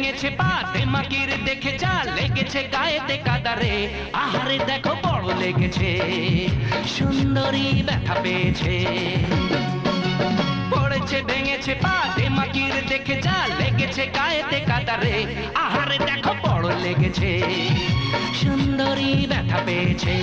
ভেঙেছে পাতে মাকির দেখে যা লেগেছে গায়েতে কাদারে, আহারে দেখো বড় লেগেছে, সুন্দরী ব্যথা পেয়েছে। পড়েছে ভেঙেছে পাতে মাকির দেখে যা লেগেছে গায়েতে কাদারে, আহারে দেখো বড় লেগেছে, সুন্দরী ব্যথা পেয়েছে।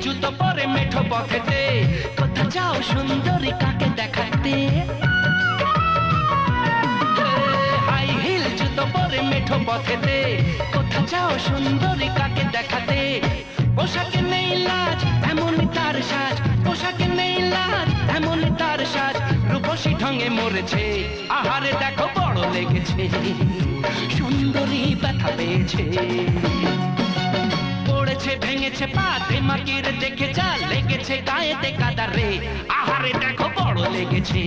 জুতো পরে মেঠো পথেতে, কোথা যাও সুন্দরী কাকে দেখাতে? হাই হিল জুতো পরে মেঠো পথেতে, কোথা যাও সুন্দরী কাকে দেখাতে? পোশাকে নেই লাজ এমনই তার সাজ, পোশাকে নেই লাজ এমনই তার সাজ, রূপসী ঢঙে মরেছে, আহারে দেখো বড় লেগেছে, সুন্দরী ব্যথা পেয়েছে। পড়েছে ভেঙেছে পাতে মাকির দেখে যা লেগেছে গায়েতে কাদারে, আহারে দেখো বড় লেগেছে,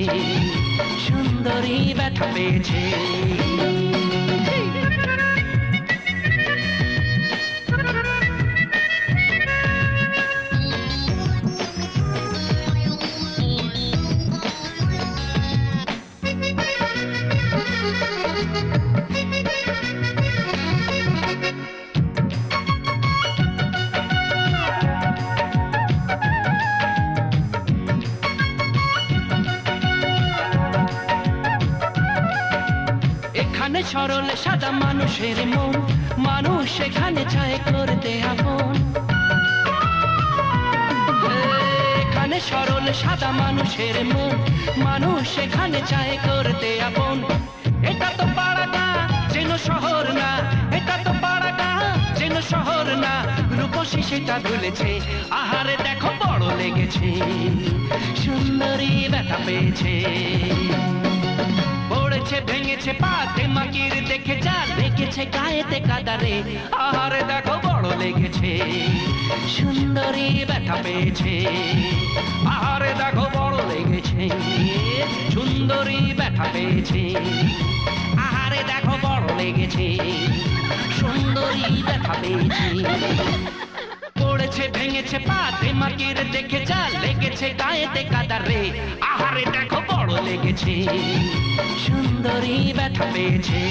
সুন্দরী ব্যথা পেয়েছে। এখানে সরল সাদা মানুষের মন, মানুষ সেখানে চায় করতে আপন। এখানে সরল সাদা মানুষের মন, মানুষ সেখানে চায় করতে আপন। এটা তো পাড়াটা যেন শহর না, এটা তো পাড়াটা যেন শহর না, রূপসী সেটা ভুলেছে, আহারে দেখো বড় লেগেছে, সুন্দরী ব্যথা পেয়েছে। পড়েছে ভেঙেছে পাতে মাকির দেখে যা লেগেছে গায়েতে কাদারে, আহারে দেখো বড় লেগেছে, সুন্দরী ব্যথা পেয়েছে, আহারে দেখো বড় লেগেছে, সুন্দরী ব্যথা পেয়েছে, আহারে দেখো বড় লেগেছে, সুন্দরী ব্যথা পেয়েছে। পড়েছে ভেঙেছে পাতে মাকির দেখে যা লেগেছে গায়েতে কাদারে, আহারে দেখো বড় লেগেছে, সুন্দরী ব্যথা পেয়েছে।